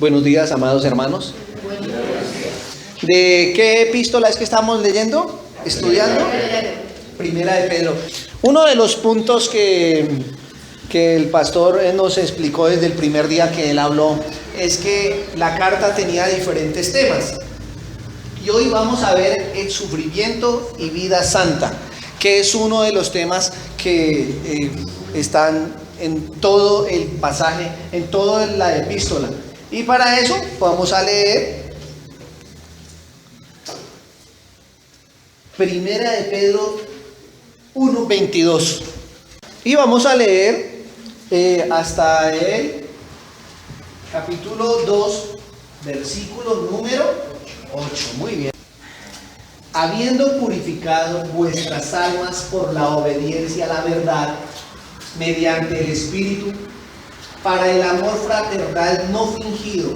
Buenos días, amados hermanos. ¿De qué epístola es que estamos leyendo? ¿Estudiando? Primera de Pedro. Uno de los puntos que el pastor nos explicó desde el primer día que él habló es que la carta tenía diferentes temas. Y hoy vamos a ver el sufrimiento y vida santa, que es uno de los temas que están en todo el pasaje, en toda la epístola. Y para eso vamos a leer Primera de Pedro 1:22. Y vamos a leer hasta el capítulo 2, versículo número 8. Muy bien. Habiendo purificado vuestras almas por la obediencia a la verdad, mediante el Espíritu, para el amor fraternal no fingido,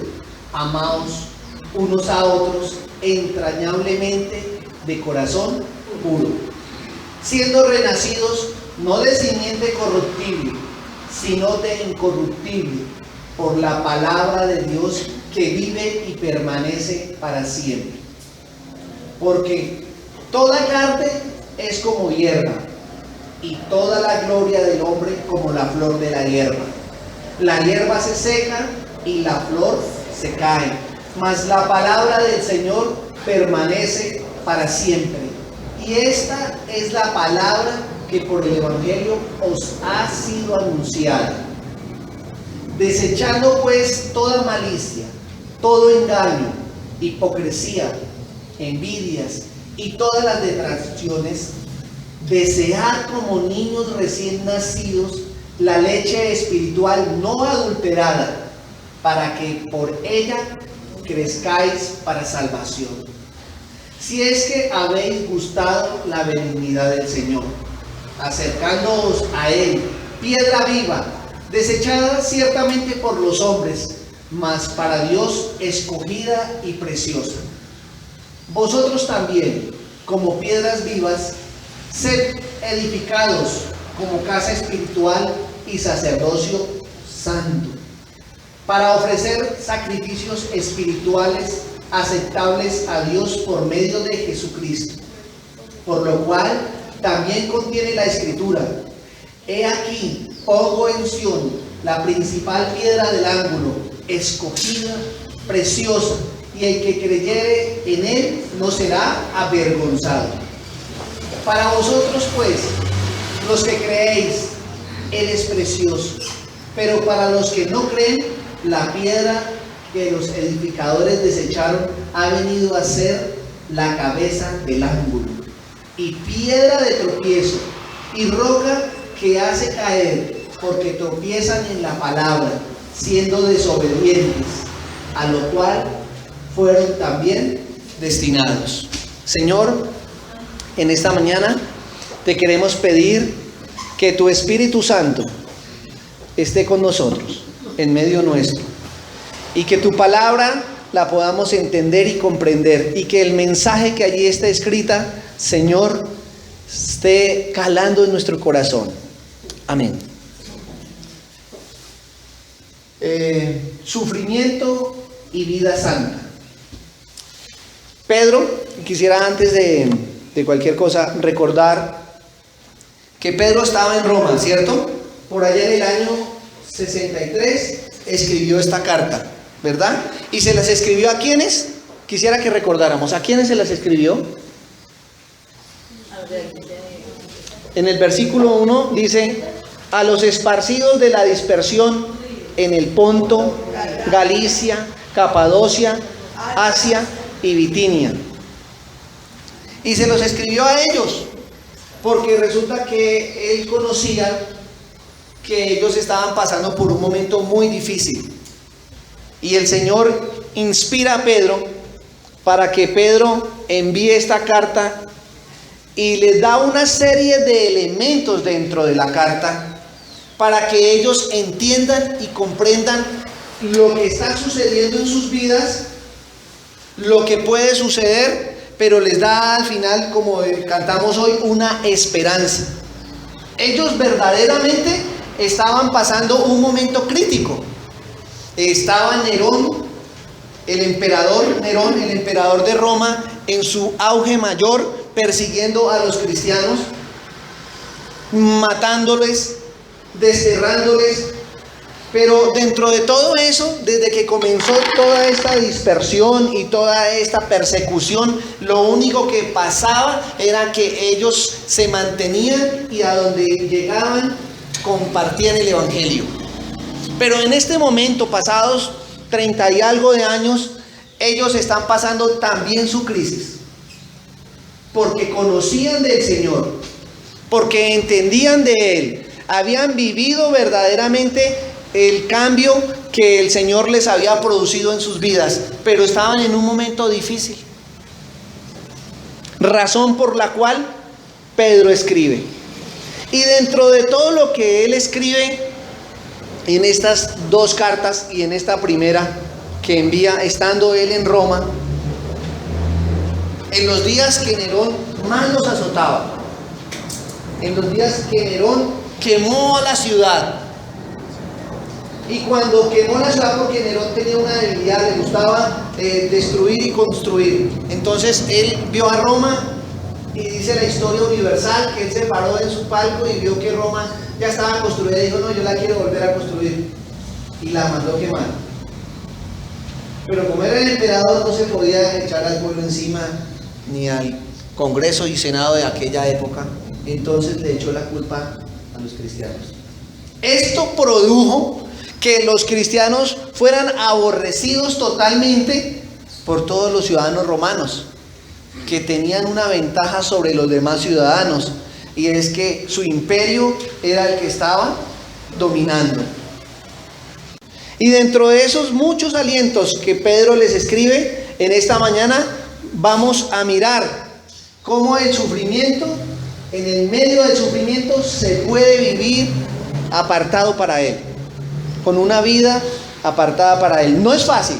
amaos unos a otros entrañablemente de corazón puro, siendo renacidos no de simiente corruptible, sino de incorruptible, por la palabra de Dios que vive y permanece para siempre. Porque toda carne es como hierba, y toda la gloria del hombre como la flor de la hierba. La hierba se seca y la flor se cae, mas la palabra del Señor permanece para siempre. Y esta es la palabra que por el Evangelio os ha sido anunciada. Desechando pues toda malicia, todo engaño, hipocresía, envidias y todas las detracciones, desead como niños recién nacidos la leche espiritual no adulterada, para que por ella crezcáis para salvación. Si es que habéis gustado la benignidad del Señor, acercándoos a Él, piedra viva, desechada ciertamente por los hombres, mas para Dios escogida y preciosa. Vosotros también, como piedras vivas, sed edificados como casa espiritual y sacerdocio santo, para ofrecer sacrificios espirituales aceptables a Dios por medio de Jesucristo, por lo cual también contiene la Escritura: he aquí, pongo en Sión la principal piedra del ángulo, escogida, preciosa, y el que creyere en él no será avergonzado. Para vosotros pues, los que creéis, Él es precioso, pero para los que no creen, la piedra que los edificadores desecharon ha venido a ser la cabeza del ángulo, y piedra de tropiezo, y roca que hace caer, porque tropiezan en la palabra, siendo desobedientes, a lo cual fueron también destinados. Señor, en esta mañana te queremos pedir que tu Espíritu Santo esté con nosotros, en medio nuestro, y que tu palabra la podamos entender y comprender, y que el mensaje que allí está escrita, Señor, esté calando en nuestro corazón. Amén. Sufrimiento y vida santa. Pedro, quisiera antes de cualquier cosa recordar que Pedro estaba en Roma, ¿cierto? Por allá en el año 63 escribió esta carta, ¿verdad? Y se las escribió ¿a quiénes? Quisiera que recordáramos, ¿a quiénes se las escribió? En el versículo 1 dice: a los esparcidos de la dispersión en el Ponto, Galicia, Capadocia, Asia y Bitinia. Y se los escribió a ellos, porque resulta que él conocía que ellos estaban pasando por un momento muy difícil. Y el Señor inspira a Pedro para que Pedro envíe esta carta, y les da una serie de elementos dentro de la carta para que ellos entiendan y comprendan lo que está sucediendo en sus vidas, lo que puede suceder, pero les da al final, como cantamos hoy, una esperanza. Ellos verdaderamente estaban pasando un momento crítico. Estaba Nerón el emperador Nerón, el emperador de Roma, en su auge mayor, persiguiendo a los cristianos, matándoles, desterrándoles. Pero dentro de todo eso, desde que comenzó toda esta dispersión y toda esta persecución, lo único que pasaba era que ellos se mantenían y a donde llegaban compartían el evangelio. Pero en este momento, pasados 30 y algo de años, ellos están pasando también su crisis, porque conocían del Señor, porque entendían de Él, habían vivido verdaderamente el cambio que el Señor les había producido en sus vidas, pero estaban en un momento difícil, razón por la cual Pedro escribe. Y dentro de todo lo que él escribe en estas dos cartas y en esta primera que envía estando él en Roma, en los días que Nerón más los azotaba, en los días que Nerón quemó a la ciudad. Y cuando quemó la ciudad, porque Nerón tenía una debilidad, le gustaba destruir y construir. Entonces él vio a Roma, y dice la historia universal que él se paró en su palco y vio que Roma ya estaba construida y dijo: no, yo la quiero volver a construir, y la mandó quemar. Pero como era el emperador, no se podía echar al pueblo encima, ni al Congreso y Senado de aquella época. Entonces le echó la culpa a los cristianos. Esto produjo que los cristianos fueran aborrecidos totalmente por todos los ciudadanos romanos, que tenían una ventaja sobre los demás ciudadanos, y es que su imperio era el que estaba dominando. Y dentro de esos muchos alientos que Pedro les escribe en esta mañana, vamos a mirar cómo el sufrimiento, en el medio del sufrimiento, se puede vivir apartado para Él, con una vida apartada para Él. No es fácil.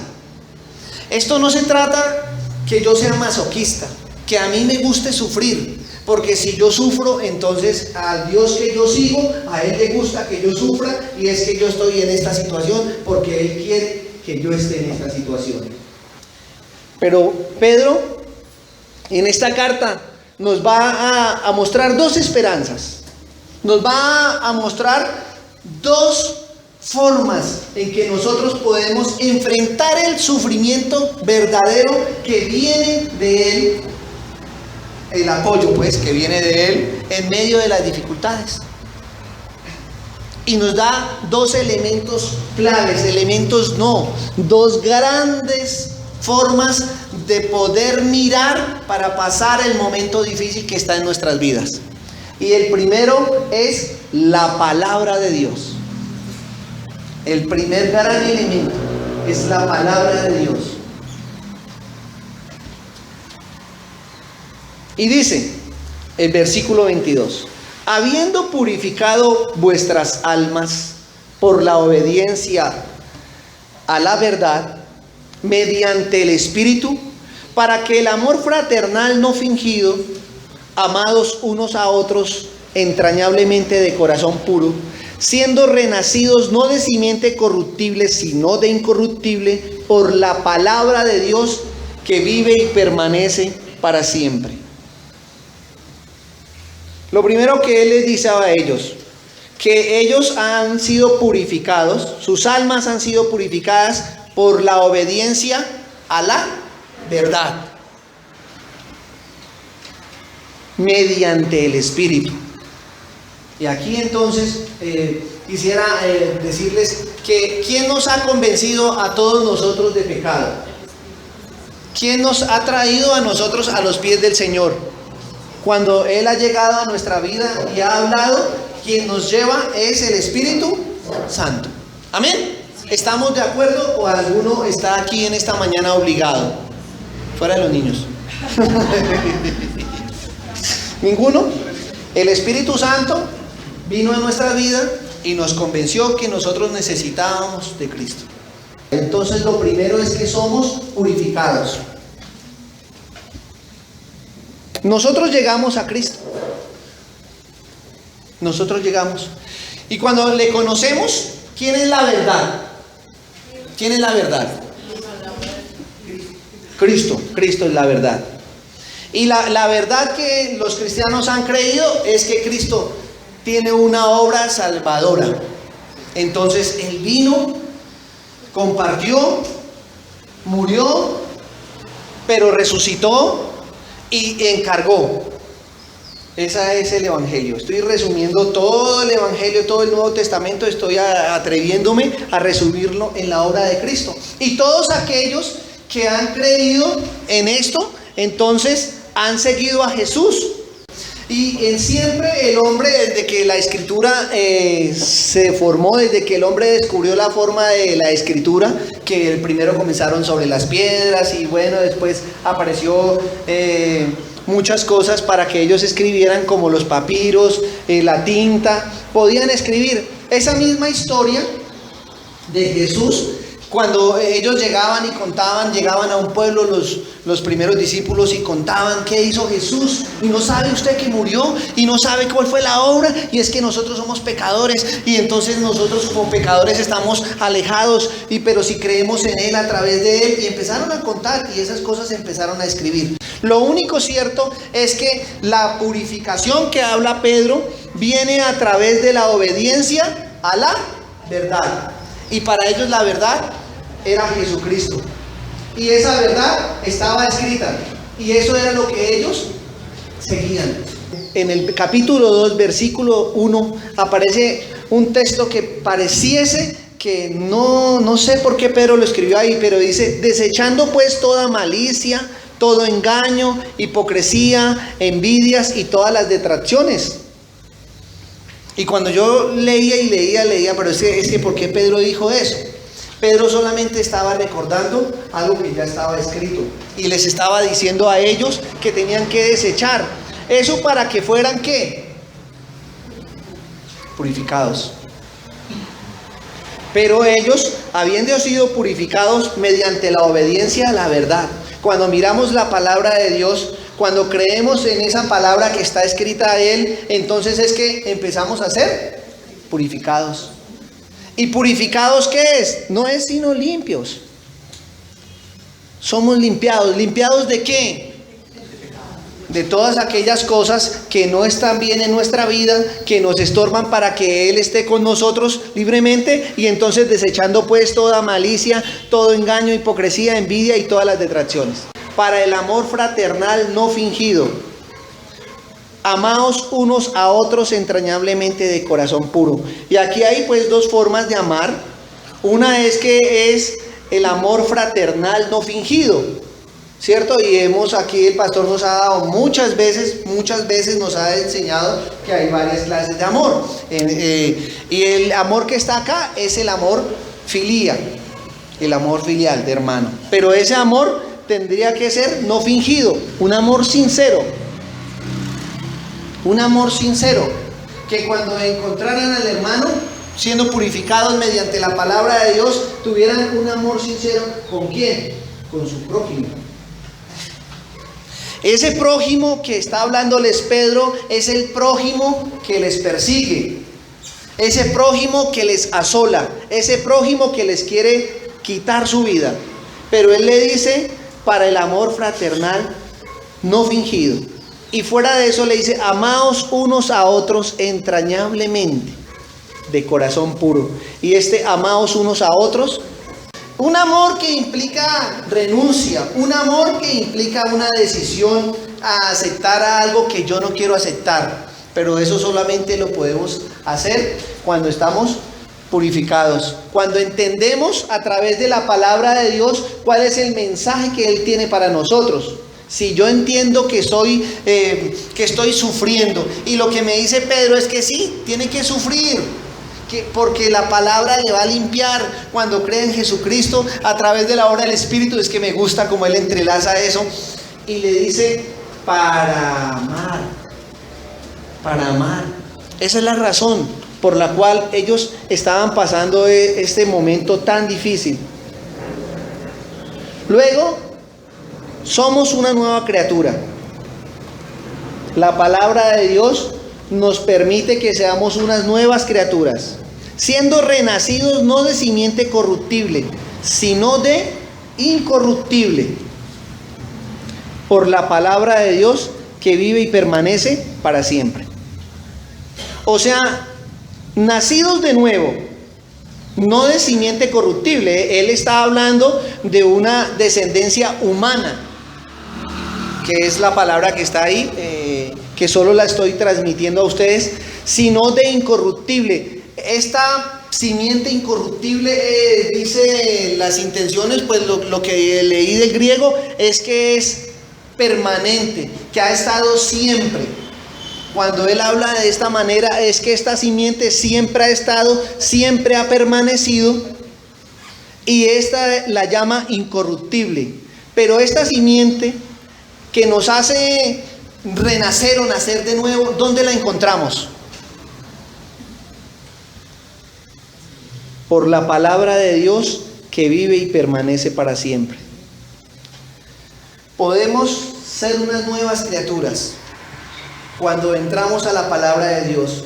Esto no se trata que yo sea masoquista, que a mí me guste sufrir, porque si yo sufro, entonces al Dios que yo sigo, a Él le gusta que yo sufra, y es que yo estoy en esta situación porque Él quiere que yo esté en esta situación. Pero Pedro, en esta carta, nos va a mostrar dos esperanzas, nos va a mostrar dos formas en que nosotros podemos enfrentar el sufrimiento verdadero que viene de Él, el apoyo pues que viene de Él en medio de las dificultades. Y nos da dos elementos claves, dos grandes formas de poder mirar para pasar el momento difícil que está en nuestras vidas. Y el primero es la palabra de Dios. El primer gran elemento es la palabra de Dios. Y dice el versículo 22: habiendo purificado vuestras almas por la obediencia a la verdad, mediante el Espíritu, para que el amor fraternal no fingido, amados unos a otros entrañablemente de corazón puro, siendo renacidos no de simiente corruptible, sino de incorruptible, por la palabra de Dios que vive y permanece para siempre. Lo primero que Él les dice a ellos, que ellos han sido purificados, sus almas han sido purificadas por la obediencia a la verdad, mediante el Espíritu. Y aquí entonces quisiera decirles que ¿quién nos ha convencido a todos nosotros de pecado? ¿Quién nos ha traído a nosotros a los pies del Señor? Cuando Él ha llegado a nuestra vida y ha hablado, quien nos lleva es el Espíritu Santo. ¿Amén? ¿Estamos de acuerdo o alguno está aquí en esta mañana obligado? Fuera de los niños. ¿Ninguno? El Espíritu Santo vino a nuestra vida y nos convenció que nosotros necesitábamos de Cristo. Entonces lo primero es que somos purificados. Nosotros llegamos a Cristo. Nosotros llegamos. Y cuando le conocemos, ¿quién es la verdad? ¿Quién es la verdad? Cristo es la verdad. Y la verdad que los cristianos han creído es que Cristo tiene una obra salvadora. Entonces Él vino, compartió, murió, pero resucitó y encargó. Ese es el Evangelio. Estoy resumiendo todo el Evangelio, todo el Nuevo Testamento. Estoy atreviéndome a resumirlo en la obra de Cristo. Y todos aquellos que han creído en esto, entonces han seguido a Jesús. Y siempre el hombre, desde que la escritura se formó, desde que el hombre descubrió la forma de la escritura, que primero comenzaron sobre las piedras y bueno, después apareció muchas cosas para que ellos escribieran, como los papiros, la tinta, podían escribir. Esa misma historia de Jesús, cuando ellos llegaban y contaban, llegaban a un pueblo los primeros discípulos y contaban qué hizo Jesús, y no sabe usted que murió, y no sabe cuál fue la obra, y es que nosotros somos pecadores, y entonces nosotros como pecadores estamos alejados, pero si creemos en Él, a través de Él, y empezaron a contar, y esas cosas se empezaron a escribir. Lo único cierto es que la purificación que habla Pedro viene a través de la obediencia a la verdad. Y para ellos la verdad era Jesucristo. Y esa verdad estaba escrita. Y eso era lo que ellos seguían. En el capítulo 2, versículo 1, aparece un texto que pareciese que no sé por qué Pedro lo escribió ahí, pero dice: desechando pues toda malicia, todo engaño, hipocresía, envidias y todas las detracciones. Y cuando yo leía, pero es que ¿por qué Pedro dijo eso? Pedro solamente estaba recordando algo que ya estaba escrito. Y les estaba diciendo a ellos que tenían que desechar. ¿Eso para que fueran qué? Purificados. Pero ellos, habiendo sido purificados mediante la obediencia a la verdad. Cuando miramos la palabra de Dios, cuando creemos en esa palabra que está escrita a Él, entonces es que empezamos a ser purificados. ¿Y purificados qué es? No es sino limpios. Somos limpiados. ¿Limpiados de qué? De todas aquellas cosas que no están bien en nuestra vida, que nos estorban para que Él esté con nosotros libremente, y entonces desechando pues toda malicia, todo engaño, hipocresía, envidia y todas las detracciones. Para el amor fraternal no fingido, amaos unos a otros entrañablemente de corazón puro. Y aquí hay pues dos formas de amar. Una es que es el amor fraternal no fingido, ¿cierto? Y aquí el pastor nos ha dado muchas veces nos ha enseñado que hay varias clases de amor. Y el amor que está acá es el amor filia, el amor filial de hermano. Pero ese amor tendría que ser no fingido, un amor sincero. Un amor sincero, que cuando encontraran al hermano, siendo purificados mediante la palabra de Dios, tuvieran un amor sincero. ¿Con quién? Con su prójimo. Ese prójimo que está hablándoles Pedro es el prójimo que les persigue, ese prójimo que les asola, ese prójimo que les quiere quitar su vida. Pero él le dice: para el amor fraternal no fingido. Y fuera de eso le dice: amaos unos a otros entrañablemente, de corazón puro. Y amaos unos a otros, un amor que implica renuncia, un amor que implica una decisión a aceptar algo que yo no quiero aceptar. Pero eso solamente lo podemos hacer cuando estamos purificados, cuando entendemos a través de la palabra de Dios cuál es el mensaje que Él tiene para nosotros. Si yo entiendo que estoy sufriendo, y lo que me dice Pedro es que sí, tiene que sufrir, porque la palabra le va a limpiar cuando cree en Jesucristo a través de la obra del Espíritu. Es que me gusta cómo Él entrelaza eso y le dice: para amar. Esa es la razón por la cual ellos estaban pasando este momento tan difícil. Luego, somos una nueva criatura. La palabra de Dios nos permite que seamos unas nuevas criaturas, siendo renacidos no de simiente corruptible, sino de incorruptible, por la palabra de Dios que vive y permanece para siempre. O sea, nacidos de nuevo, no de simiente corruptible. Él está hablando de una descendencia humana, que es la palabra que está ahí, que solo la estoy transmitiendo a ustedes, sino de incorruptible. Esta simiente incorruptible, dice las intenciones, pues lo que leí del griego es que es permanente, que ha estado siempre. Cuando él habla de esta manera, es que esta simiente siempre ha estado, siempre ha permanecido, y esta la llama incorruptible. Pero esta simiente que nos hace renacer o nacer de nuevo, ¿dónde la encontramos? Por la palabra de Dios que vive y permanece para siempre. Podemos ser unas nuevas criaturas cuando entramos a la palabra de Dios,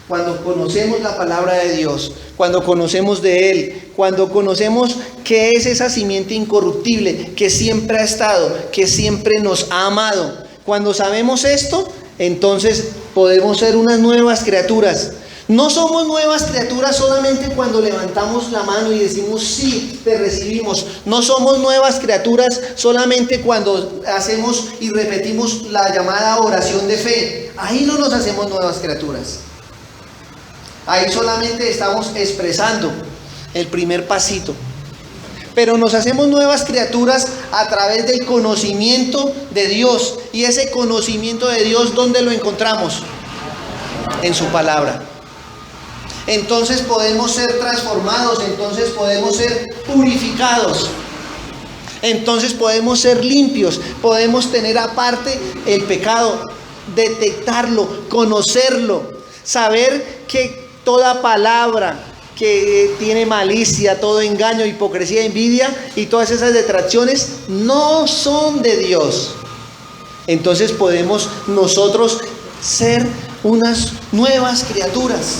cuando conocemos la palabra de Dios, cuando conocemos de Él, cuando conocemos que es esa simiente incorruptible, que siempre ha estado, que siempre nos ha amado. Cuando sabemos esto, entonces podemos ser unas nuevas criaturas. No somos nuevas criaturas solamente cuando levantamos la mano y decimos sí, te recibimos. No somos nuevas criaturas solamente cuando hacemos y repetimos la llamada oración de fe. Ahí no nos hacemos nuevas criaturas. Ahí solamente estamos expresando el primer pasito. Pero nos hacemos nuevas criaturas a través del conocimiento de Dios. Y ese conocimiento de Dios, ¿dónde lo encontramos? En su palabra. Entonces podemos ser transformados, entonces podemos ser purificados, entonces podemos ser limpios, podemos tener aparte el pecado, detectarlo, conocerlo, saber que toda palabra que tiene malicia, todo engaño, hipocresía, envidia y todas esas detracciones no son de Dios. Entonces podemos nosotros ser unas nuevas criaturas.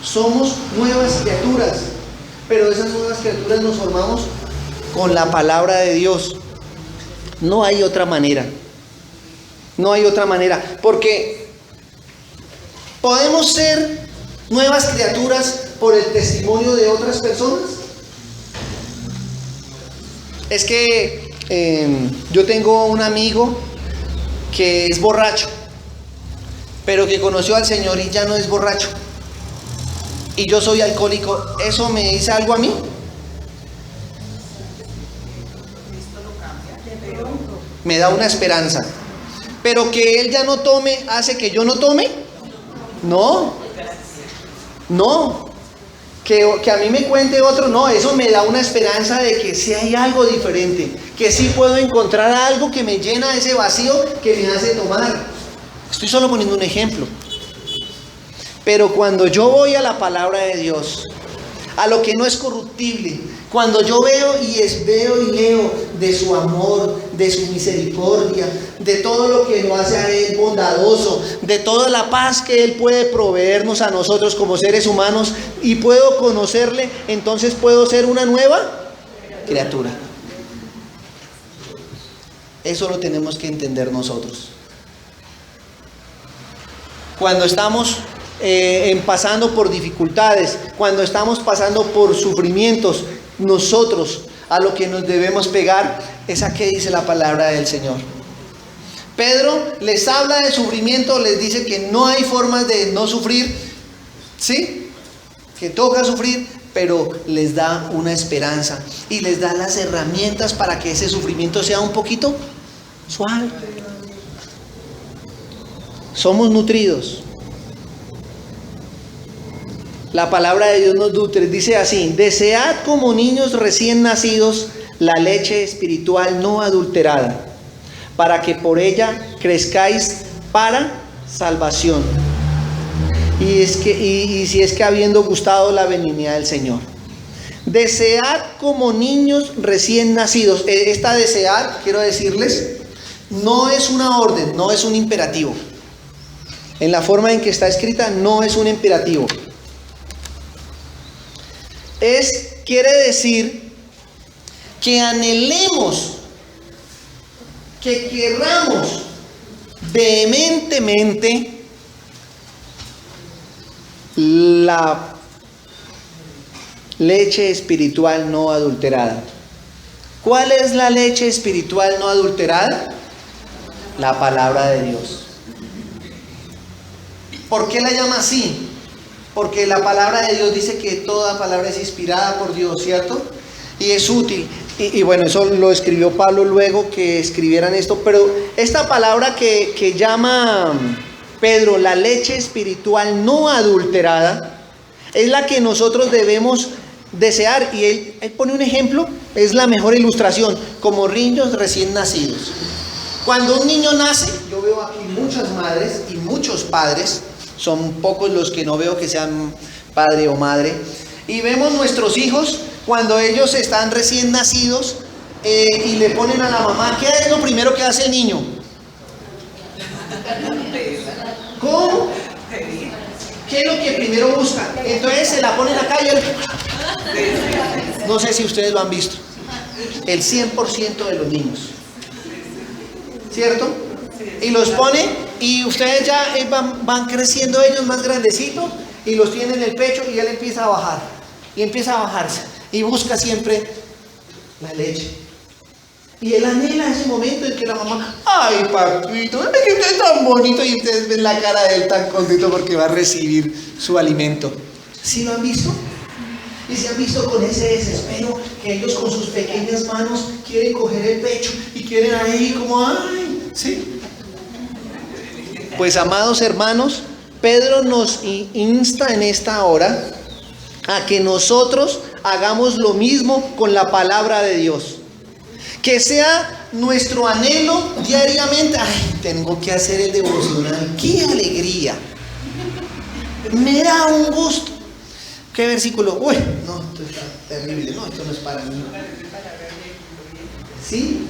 Somos nuevas criaturas, pero esas nuevas criaturas nos formamos con la palabra de Dios. No hay otra manera. No hay otra manera, porque podemos ser nuevas criaturas por el testimonio de otras personas. Es que yo tengo un amigo que es borracho, pero que conoció al Señor y ya no es borracho. Y yo soy alcohólico. ¿Eso me dice algo a mí? Me da una esperanza. Pero que él ya no tome, ¿hace que yo no tome? No. No. Que a mí me cuente otro, no. Eso me da una esperanza de que sí hay algo diferente. Que sí puedo encontrar algo que me llena ese vacío que me hace tomar. Estoy solo poniendo un ejemplo. Pero cuando yo voy a la palabra de Dios, a lo que no es corruptible, cuando yo veo y leo de su amor, de su misericordia, de todo lo que lo hace a Él bondadoso, de toda la paz que Él puede proveernos a nosotros como seres humanos, y puedo conocerle, entonces puedo ser una nueva criatura. Eso lo tenemos que entender nosotros. Cuando estamos pasando por dificultades, cuando estamos pasando por sufrimientos, nosotros a lo que nos debemos pegar es a qué dice la palabra del Señor. Pedro les habla de sufrimiento, les dice que no hay formas de no sufrir, ¿sí? Que toca sufrir, pero les da una esperanza y les da las herramientas para que ese sufrimiento sea un poquito suave. Somos nutridos. La palabra de Dios nos nutre, dice así: desead como niños recién nacidos la leche espiritual no adulterada, para que por ella crezcáis para salvación. Y si es que habiendo gustado la benignidad del Señor. Desead como niños recién nacidos. Esta desead, quiero decirles, no es una orden, no es un imperativo. En la forma en que está escrita, no es un imperativo. Quiere decir que anhelemos que querramos vehementemente la leche espiritual no adulterada. ¿Cuál es la leche espiritual no adulterada? La palabra de Dios. ¿Por qué la llama así? Porque la palabra de Dios dice que toda palabra es inspirada por Dios, ¿cierto? Y es útil. Y bueno, eso lo escribió Pablo luego que escribieran esto. Pero esta palabra que llama Pedro la leche espiritual no adulterada es la que nosotros debemos desear. Y él pone un ejemplo, es la mejor ilustración, como niños recién nacidos. Cuando un niño nace, yo veo aquí muchas madres y muchos padres, son pocos los que no veo que sean padre o madre, y vemos nuestros hijos cuando ellos están recién nacidos y le ponen a la mamá, ¿qué es lo primero que hace el niño? ¿Cómo? ¿Qué es lo que primero busca? Entonces se la ponen acá y él... No sé si ustedes lo han visto. El 100% de los niños, ¿cierto? Y los pone y ustedes ya van creciendo ellos más grandecitos y los tienen en el pecho y él empieza a bajar. Y empieza a bajarse y busca siempre la leche. Y él anhela ese momento en que la mamá, ay papito, usted es tan bonito, y ustedes ven la cara de él tan contento porque va a recibir su alimento. ¿Sí lo han visto? Y se han visto con ese desespero que ellos con sus pequeñas manos quieren coger el pecho y quieren ahí como, ay, ¿sí? Pues amados hermanos, Pedro nos insta en esta hora a que nosotros hagamos lo mismo con la palabra de Dios. Que sea nuestro anhelo diariamente. Ay, tengo que hacer el devocional. ¡Qué alegría! Me da un gusto. ¿Qué versículo? Uy, no, esto está terrible. No, esto no es para mí. ¿Sí?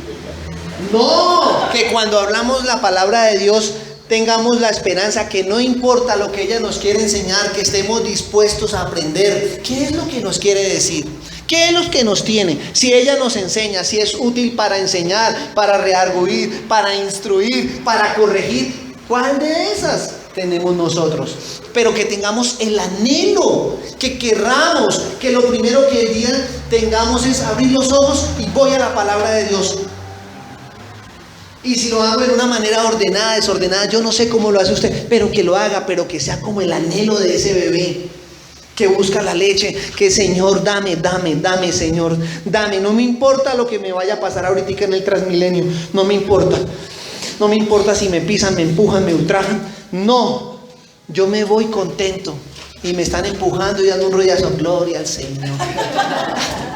No, que cuando hablamos la palabra de Dios tengamos la esperanza que no importa lo que ella nos quiere enseñar, que estemos dispuestos a aprender. ¿Qué es lo que nos quiere decir? ¿Qué es lo que nos tiene? Si ella nos enseña, si es útil para enseñar, para redarguir, para instruir, para corregir, ¿cuál de esas tenemos nosotros? Pero que tengamos el anhelo, que querramos, que lo primero que el día tengamos es abrir los ojos y voy a la palabra de Dios. Y si lo hago en una manera ordenada, desordenada, yo no sé cómo lo hace usted, pero que lo haga, pero que sea como el anhelo de ese bebé que busca la leche, que Señor, dame, Señor, dame. No me importa lo que me vaya a pasar ahorita en el Transmilenio, no me importa. No me importa si me pisan, me empujan, me ultrajan. No, yo me voy contento. Y me están empujando y dando un rollazo. Gloria al Señor.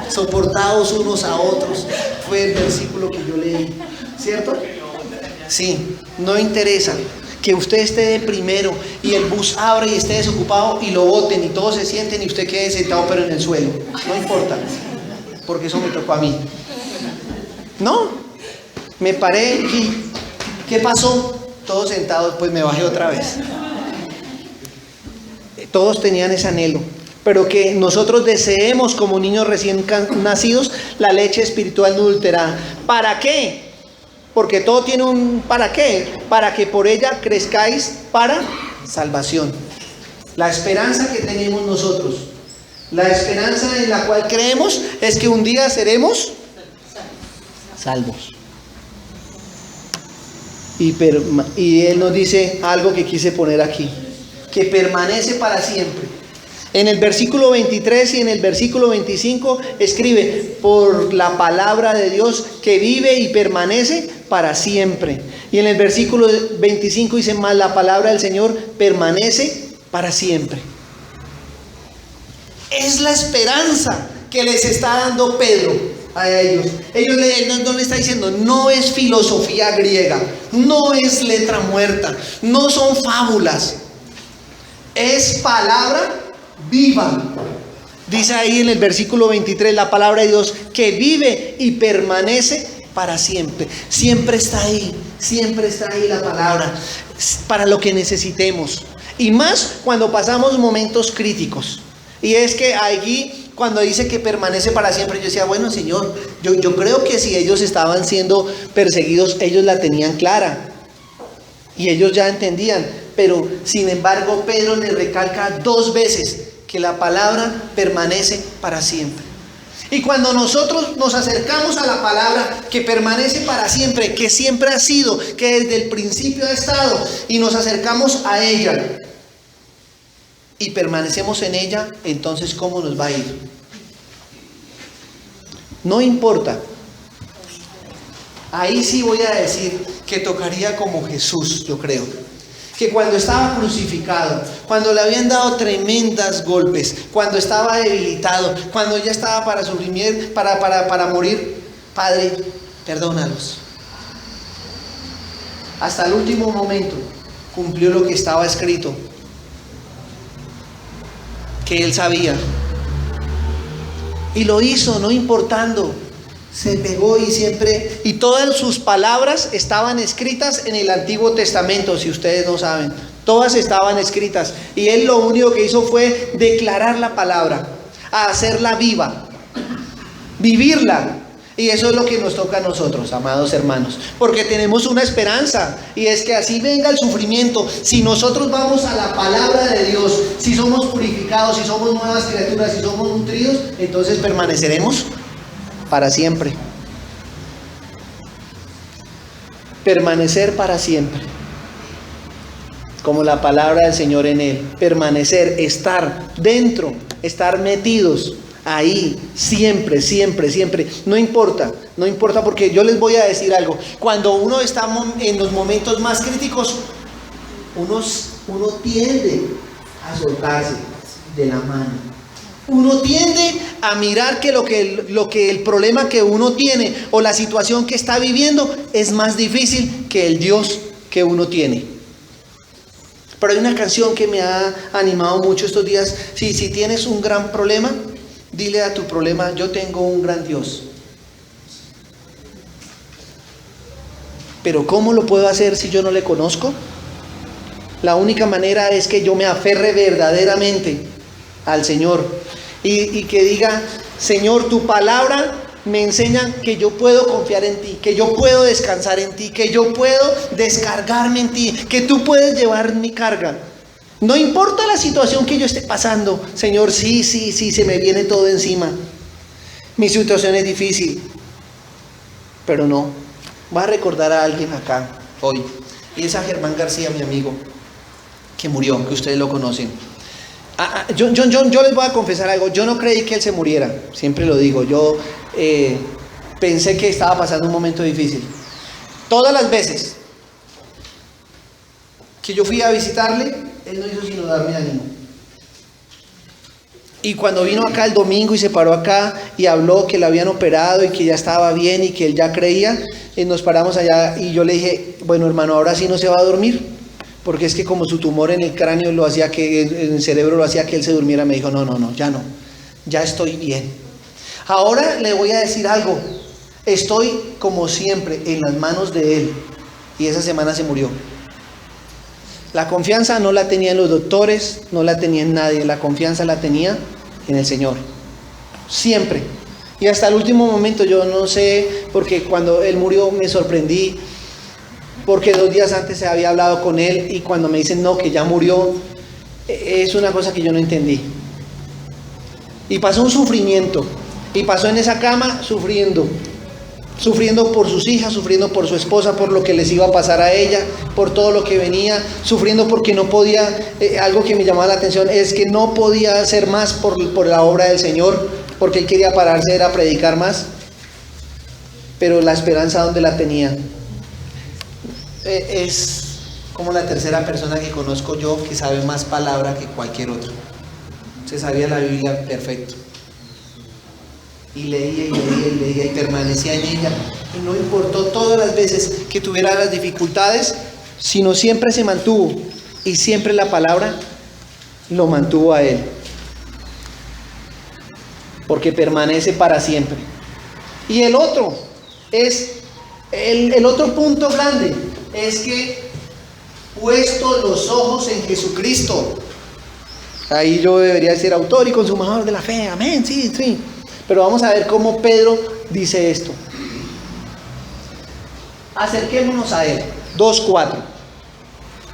Soportados unos a otros. Fue el versículo que yo leí. ¿Cierto? Sí, no interesa que usted esté de primero y el bus abra y esté desocupado y lo boten y todos se sienten y usted quede sentado pero en el suelo. No importa, porque eso me tocó a mí. No, me paré y ¿qué pasó? Todos sentados, pues me bajé otra vez. Todos tenían ese anhelo, pero que nosotros deseemos como niños recién nacidos la leche espiritual no adulterada. ¿Para qué? Porque todo tiene un ¿para qué? Para que por ella crezcáis para salvación. La esperanza que tenemos nosotros, la esperanza en la cual creemos es que un día seremos salvos. Y Él nos dice algo que quise poner aquí, que permanece para siempre. En el versículo 23 y en el versículo 25 escribe, por la palabra de Dios que vive y permanece para siempre. Y en el versículo 25 dice más, la palabra del Señor permanece para siempre. Es la esperanza que les está dando Pedro a ellos. Él no le está diciendo, no es filosofía griega, no es letra muerta, no son fábulas, es palabra viva. Dice ahí en el versículo 23, la palabra de Dios que vive y permanece para siempre. Siempre está ahí la palabra para lo que necesitemos. Y más cuando pasamos momentos críticos. Y es que allí cuando dice que permanece para siempre, yo decía, bueno, Señor, yo creo que si ellos estaban siendo perseguidos, ellos la tenían clara y ellos ya entendían, pero sin embargo Pedro le recalca 2 veces que la palabra permanece para siempre. Y cuando nosotros nos acercamos a la palabra que permanece para siempre, que siempre ha sido, que desde el principio ha estado, y nos acercamos a ella y permanecemos en ella, entonces ¿cómo nos va a ir? No importa. Ahí sí voy a decir que tocaría como Jesús, yo creo. Que cuando estaba crucificado, cuando le habían dado tremendos golpes, cuando estaba debilitado, cuando ya estaba para sufrir, para morir, Padre, perdónalos. Hasta el último momento cumplió lo que estaba escrito, que él sabía. Y lo hizo, no importando. Se pegó y todas sus palabras estaban escritas en el Antiguo Testamento, si ustedes no saben. Todas estaban escritas. Y él lo único que hizo fue declarar la palabra, hacerla viva, vivirla. Y eso es lo que nos toca a nosotros, amados hermanos. Porque tenemos una esperanza. Y es que así venga el sufrimiento. Si nosotros vamos a la palabra de Dios, si somos purificados, si somos nuevas criaturas, si somos nutridos, entonces permaneceremos para siempre. Permanecer para siempre. Como la palabra del Señor en él. Permanecer, estar dentro, estar metidos ahí, siempre, siempre, siempre. No importa porque yo les voy a decir algo. Cuando uno está en los momentos más críticos, uno tiende a soltarse de la mano. Uno tiende a mirar que lo que el problema que uno tiene o la situación que está viviendo es más difícil que el Dios que uno tiene. Pero hay una canción que me ha animado mucho estos días. Si tienes un gran problema, dile a tu problema, yo tengo un gran Dios. Pero ¿cómo lo puedo hacer si yo no le conozco? La única manera es que yo me aferre verdaderamente al Señor y que diga, Señor, tu palabra me enseña que yo puedo confiar en ti, que yo puedo descansar en ti, que yo puedo descargarme en ti, que tú puedes llevar mi carga. No importa la situación que yo esté pasando, Señor, sí, se me viene todo encima. Mi situación es difícil, pero no. Voy a recordar a alguien acá hoy, y es a Germán García, mi amigo, que murió, que ustedes lo conocen. Yo les voy a confesar algo. Yo no creí que él se muriera, siempre lo digo. Yo pensé que estaba pasando un momento difícil. Todas las veces que yo fui a visitarle, él no hizo sino darme ánimo. Y cuando vino acá el domingo y se paró acá y habló que le habían operado y que ya estaba bien y que él ya creía, nos paramos allá y yo le dije, bueno hermano, ahora sí no se va a dormir. Porque es que como su tumor en el cráneo lo hacía que, en el cerebro lo hacía que él se durmiera, me dijo, no, ya estoy bien. Ahora le voy a decir algo, estoy como siempre en las manos de él. Y esa semana se murió. La confianza no la tenía en los doctores, no la tenía en nadie, la confianza la tenía en el Señor. Siempre. Y hasta el último momento, yo no sé, porque cuando él murió me sorprendí. Porque 2 días antes se había hablado con él y cuando me dicen no, que ya murió, es una cosa que yo no entendí. Y pasó un sufrimiento, y pasó en esa cama sufriendo por sus hijas, sufriendo por su esposa, por lo que les iba a pasar a ella, por todo lo que venía, sufriendo porque no podía, algo que me llamaba la atención es que no podía hacer más por la obra del Señor, porque él quería pararse, era predicar más, pero la esperanza ¿dónde la tenía? Es como la tercera persona que conozco yo que sabe más palabra que cualquier otro. Se sabía la Biblia perfecto. Y leía y permanecía en ella. Y no importó todas las veces que tuviera las dificultades, sino siempre se mantuvo. Y siempre la palabra lo mantuvo a él. Porque permanece para siempre. Y el otro es, el otro punto grande es que puesto los ojos en Jesucristo, Ahí yo debería ser autor y consumador de la fe. Amén, sí, sí. Pero vamos a ver cómo Pedro dice esto. Acerquémonos a él. 2:4.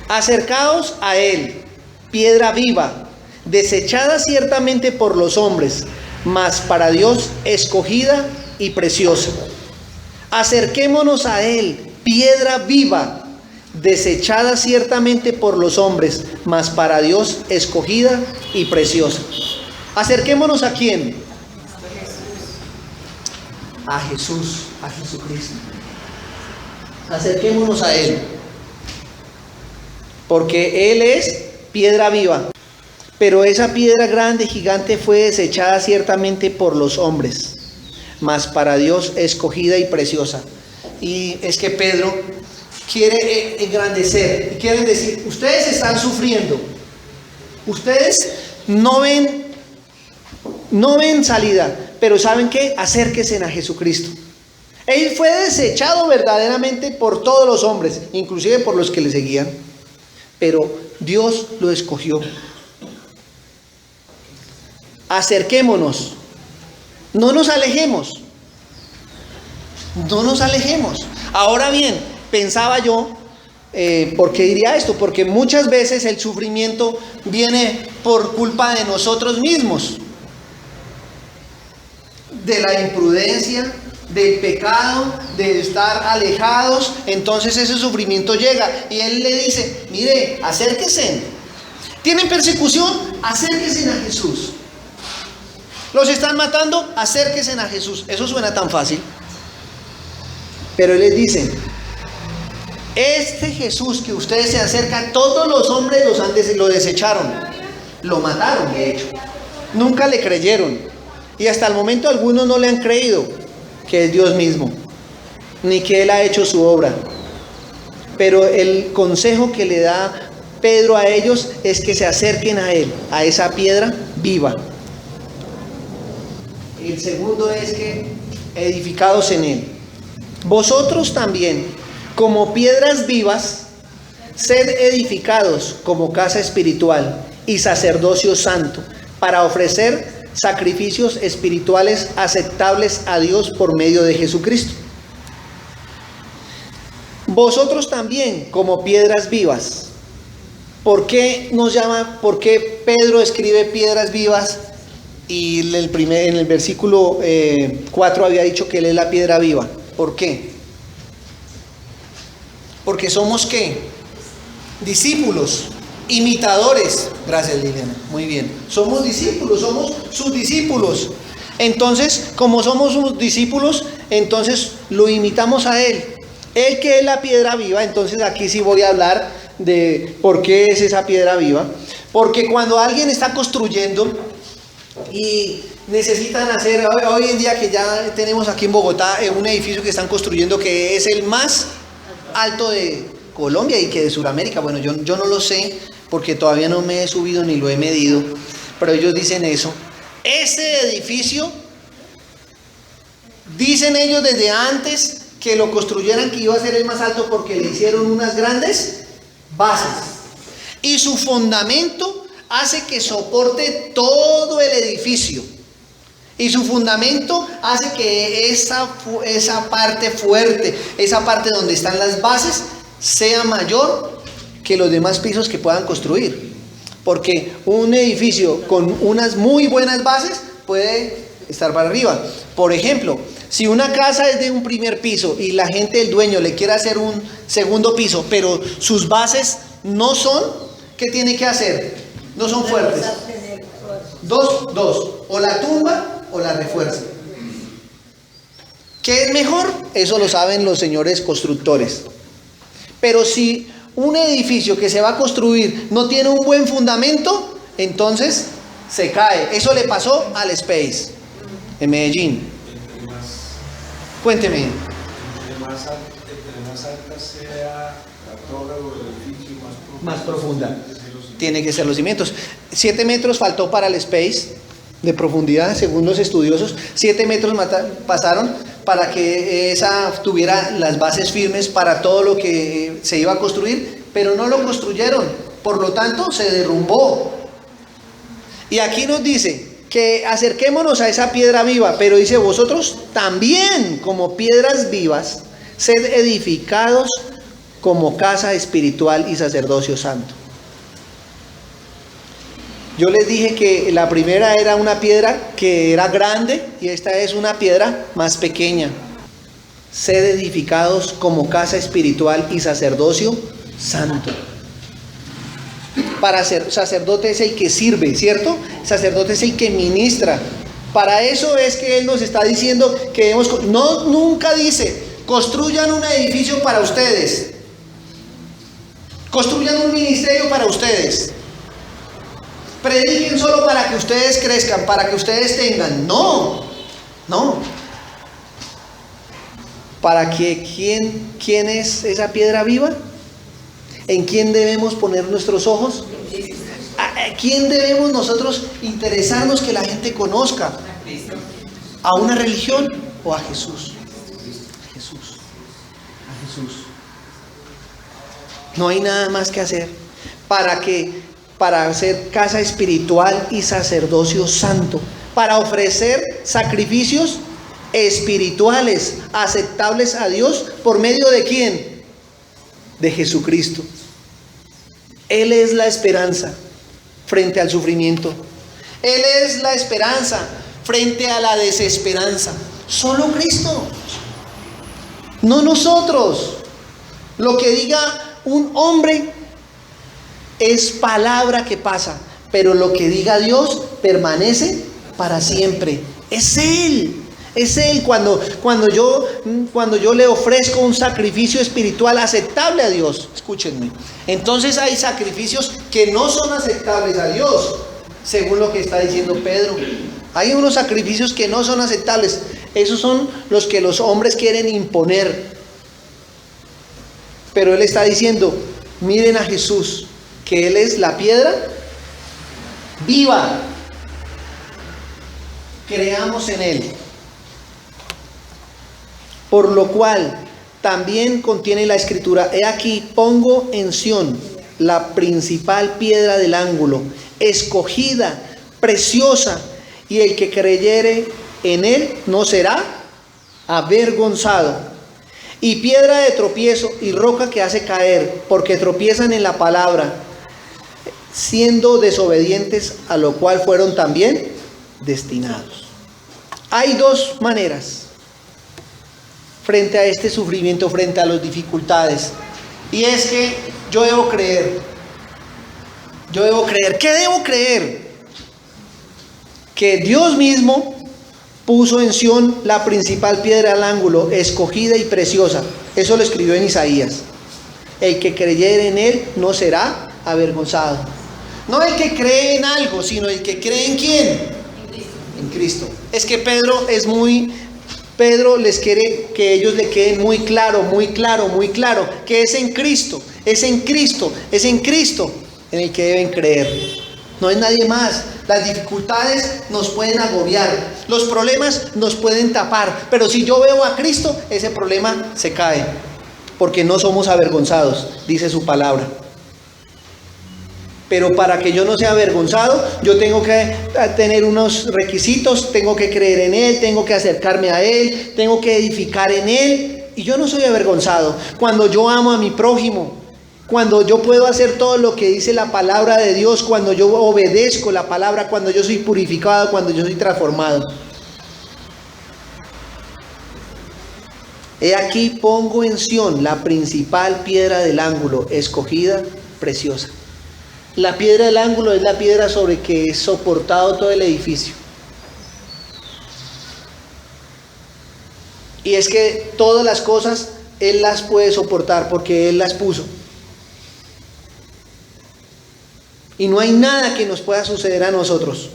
Acercaos a él, piedra viva, desechada ciertamente por los hombres, mas para Dios escogida y preciosa. Acerquémonos a él, piedra viva, desechada ciertamente por los hombres, mas para Dios escogida y preciosa. Acerquémonos ¿a quién? A Jesús, a Jesucristo. Acerquémonos a él, porque él es piedra viva. Pero esa piedra grande, gigante, fue desechada ciertamente por los hombres, mas para Dios escogida y preciosa. Y es que Pedro quiere engrandecer y quiere decir: ustedes están sufriendo, ustedes no ven salida, pero ¿saben qué? Acérquense a Jesucristo. Él fue desechado verdaderamente por todos los hombres, inclusive por los que le seguían, pero Dios lo escogió. Acerquémonos, no nos alejemos, no nos alejemos. Ahora bien, pensaba yo, ¿por qué diría esto? Porque muchas veces el sufrimiento viene por culpa de nosotros mismos, de la imprudencia, del pecado, de estar alejados. Entonces ese sufrimiento llega y él le dice: mire, acérquense. ¿Tienen persecución? Acérquense a Jesús. ¿Los están matando? Acérquense a Jesús. Eso suena tan fácil. Pero él les dice: este Jesús que ustedes se acercan, todos los hombres lo desecharon, lo mataron de hecho, nunca le creyeron, y hasta el momento algunos no le han creído que es Dios mismo, ni que Él ha hecho su obra. Pero el consejo que le da Pedro a ellos es que se acerquen a Él, a esa piedra viva. El segundo es que edificados en Él. Vosotros también, como piedras vivas, sed edificados como casa espiritual y sacerdocio santo, para ofrecer sacrificios espirituales aceptables a Dios por medio de Jesucristo. Vosotros también, como piedras vivas. ¿Por qué Pedro escribe piedras vivas? Y en el versículo 4 había dicho que Él es la piedra viva. ¿Por qué? Porque somos ¿qué? Discípulos, imitadores. Gracias, Liliana. Muy bien. Somos discípulos, somos sus discípulos. Entonces, como somos sus discípulos, entonces lo imitamos a Él. Él que es la piedra viva. Entonces aquí sí voy a hablar de por qué es esa piedra viva. Porque cuando alguien está construyendo y necesitan hacer, hoy en día que ya tenemos aquí en Bogotá un edificio que están construyendo que es el más alto de Colombia y que de Sudamérica. Bueno, yo no lo sé porque todavía no me he subido ni lo he medido, pero ellos dicen eso. Este edificio, dicen ellos desde antes que lo construyeran que iba a ser el más alto porque le hicieron unas grandes bases y su fundamento hace que soporte todo el edificio. Y su fundamento hace que esa parte fuerte, esa parte donde están las bases, sea mayor que los demás pisos que puedan construir. Porque un edificio con unas muy buenas bases puede estar para arriba. Por ejemplo, si una casa es de un primer piso y la gente, el dueño, le quiere hacer un segundo piso, pero sus bases no son, ¿qué tiene que hacer? No son fuertes. Dos. O la tumba o la refuerza. ¿Qué es mejor? Eso lo saben los señores constructores. Pero si un edificio que se va a construir no tiene un buen fundamento, entonces se cae. Eso le pasó al Space en Medellín. Cuénteme. Entre más alta sea la torre o el edificio, más profunda tiene que ser los cimientos. 7 metros faltó para el Space de profundidad, según los estudiosos. 7 metros pasaron para que esa tuviera las bases firmes para todo lo que se iba a construir, pero no lo construyeron, por lo tanto se derrumbó. Y aquí nos dice que acerquémonos a esa piedra viva, pero dice vosotros también como piedras vivas, sed edificados como casa espiritual y sacerdocio santo. Yo les dije que la primera era una piedra que era grande y esta es una piedra más pequeña. Sed edificados como casa espiritual y sacerdocio santo. Para ser sacerdote es el que sirve, ¿cierto? Sacerdote es el que ministra. Para eso es que Él nos está diciendo que debemos... No, nunca dice, construyan un edificio para ustedes. Construyan un ministerio para ustedes. Prediquen solo para que ustedes crezcan, para que ustedes tengan. No. ¿Para que quién es esa piedra viva? ¿En quién debemos poner nuestros ojos? ¿A quién debemos nosotros interesarnos que la gente conozca? ¿A una religión o a Jesús? A Jesús. No hay nada más que hacer para hacer casa espiritual y sacerdocio santo, para ofrecer sacrificios espirituales aceptables a Dios. ¿Por medio de quién? De Jesucristo. Él es la esperanza frente al sufrimiento. Él es la esperanza frente a la desesperanza. Solo Cristo, no nosotros. Lo que diga un hombre es palabra que pasa, pero lo que diga Dios permanece para siempre. Es Él. Es Él. Cuando yo le ofrezco un sacrificio espiritual aceptable a Dios, escúchenme, entonces hay sacrificios que no son aceptables a Dios, según lo que está diciendo Pedro. Hay unos sacrificios que no son aceptables. Esos son los que los hombres quieren imponer. Pero Él está diciendo, miren a Jesús, que Él es la piedra viva. Creamos en Él. Por lo cual también contiene la escritura: he aquí pongo en Sión la principal piedra del ángulo, escogida, preciosa, y el que creyere en él no será avergonzado. Y piedra de tropiezo y roca que hace caer, porque tropiezan en la palabra, siendo desobedientes, a lo cual fueron también destinados. Hay dos maneras frente a este sufrimiento, frente a las dificultades. Y es que yo debo creer. ¿Qué debo creer? Que Dios mismo puso en Sión la principal piedra al ángulo, escogida y preciosa. Eso lo escribió en Isaías. El que creyere en Él no será avergonzado. No el que cree en algo, sino el que cree en ¿quién? En Cristo. Es que Pedro les quiere que ellos le queden muy claro, que es en Cristo en el que deben creer. No es nadie más. Las dificultades nos pueden agobiar, los problemas nos pueden tapar, pero si yo veo a Cristo, ese problema se cae, porque no somos avergonzados, dice su palabra. Pero para que yo no sea avergonzado, yo tengo que tener unos requisitos, tengo que creer en Él, tengo que acercarme a Él, tengo que edificar en Él, y yo no soy avergonzado. Cuando yo amo a mi prójimo, cuando yo puedo hacer todo lo que dice la palabra de Dios, cuando yo obedezco la palabra, cuando yo soy purificado, cuando yo soy transformado. He aquí pongo en Sión la principal piedra del ángulo, escogida, preciosa. La piedra del ángulo es la piedra sobre que es soportado todo el edificio. Y es que todas las cosas Él las puede soportar porque Él las puso. Y no hay nada que nos pueda suceder a nosotros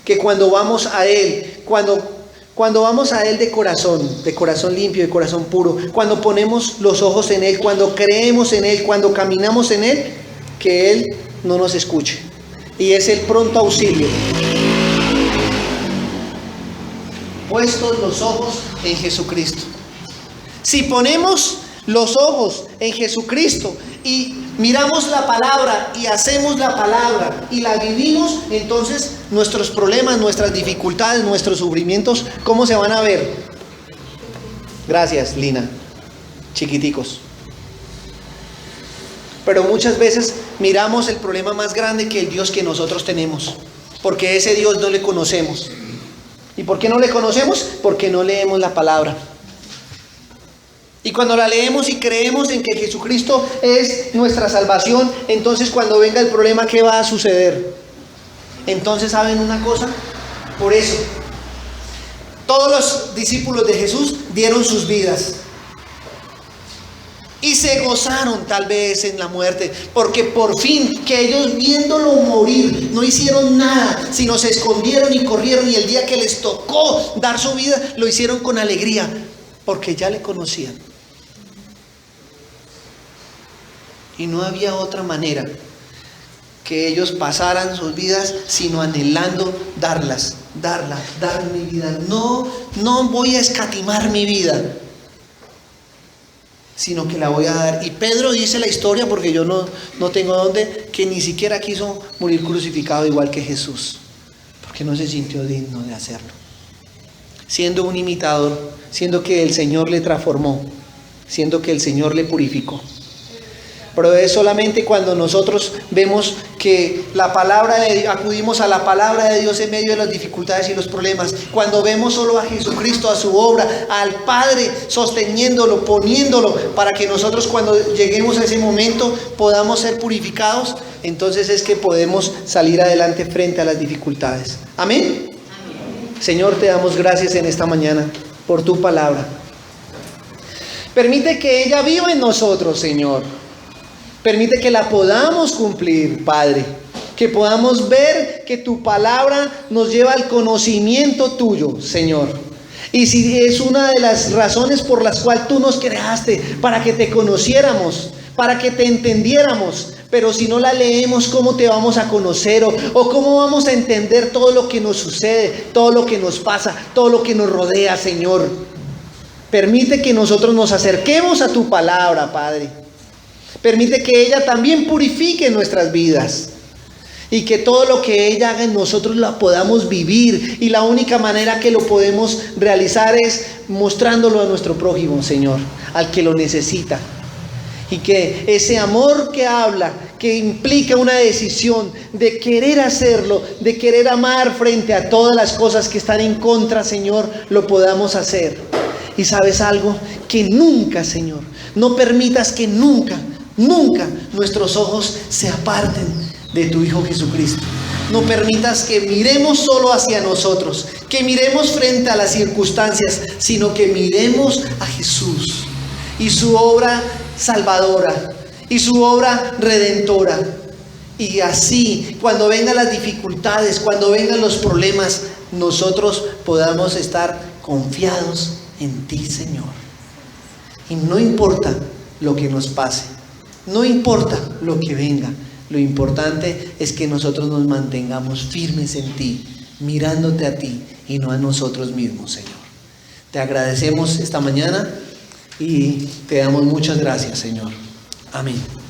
que cuando vamos a Él, cuando vamos a Él de corazón limpio, de corazón puro, cuando ponemos los ojos en Él, cuando creemos en Él, cuando caminamos en Él, que Él no nos escuche. Y es el pronto auxilio. Puestos los ojos en Jesucristo. Si ponemos los ojos en Jesucristo y miramos la palabra y hacemos la palabra y la vivimos, entonces nuestros problemas, nuestras dificultades, nuestros sufrimientos, ¿cómo se van a ver? Gracias, Lina. Chiquiticos. Pero muchas veces miramos el problema más grande que el Dios que nosotros tenemos, porque ese Dios no le conocemos. ¿Y por qué no le conocemos? Porque no leemos la palabra. Y cuando la leemos y creemos en que Jesucristo es nuestra salvación, entonces cuando venga el problema, ¿qué va a suceder? Entonces, ¿saben una cosa? Por eso, todos los discípulos de Jesús dieron sus vidas. Y se gozaron tal vez en la muerte, porque por fin que ellos viéndolo morir no hicieron nada, sino se escondieron y corrieron, y el día que les tocó dar su vida lo hicieron con alegría, porque ya le conocían. Y no había otra manera que ellos pasaran sus vidas sino anhelando dar mi vida. No voy a escatimar mi vida, sino que la voy a dar. Y Pedro dice la historia, porque yo no tengo dónde, que ni siquiera quiso morir crucificado igual que Jesús, porque no se sintió digno de hacerlo. Siendo un imitador, siendo que el Señor le transformó, siendo que el Señor le purificó. Pero es solamente cuando nosotros vemos que acudimos a la palabra de Dios en medio de las dificultades y los problemas, cuando vemos solo a Jesucristo, a su obra, al Padre sosteniéndolo, poniéndolo, para que nosotros cuando lleguemos a ese momento podamos ser purificados, entonces es que podemos salir adelante frente a las dificultades. Amén. Señor, te damos gracias en esta mañana por tu palabra. Permite que ella viva en nosotros, Señor. Permite que la podamos cumplir, Padre. Que podamos ver que tu palabra nos lleva al conocimiento tuyo, Señor. Y si es una de las razones por las cuales tú nos creaste, para que te conociéramos, para que te entendiéramos. Pero si no la leemos, ¿cómo te vamos a conocer? ¿O cómo vamos a entender todo lo que nos sucede, todo lo que nos pasa, todo lo que nos rodea, Señor? Permite que nosotros nos acerquemos a tu palabra, Padre. Permite que ella también purifique nuestras vidas. Y que todo lo que ella haga en nosotros la podamos vivir. Y la única manera que lo podemos realizar es mostrándolo a nuestro prójimo, Señor, al que lo necesita. Y que ese amor que habla, que implica una decisión de querer hacerlo, de querer amar frente a todas las cosas que están en contra, Señor, lo podamos hacer. Y ¿sabes algo? Que nunca, Señor, no permitas que nunca nuestros ojos se aparten de tu Hijo Jesucristo. No permitas que miremos solo hacia nosotros, que miremos frente a las circunstancias, sino que miremos a Jesús y su obra salvadora y su obra redentora. Y así, cuando vengan las dificultades, cuando vengan los problemas, nosotros podamos estar confiados en ti, Señor. Y no importa lo que nos pase, no importa lo que venga, lo importante es que nosotros nos mantengamos firmes en ti, mirándote a ti y no a nosotros mismos, Señor. Te agradecemos esta mañana y te damos muchas gracias, Señor. Amén.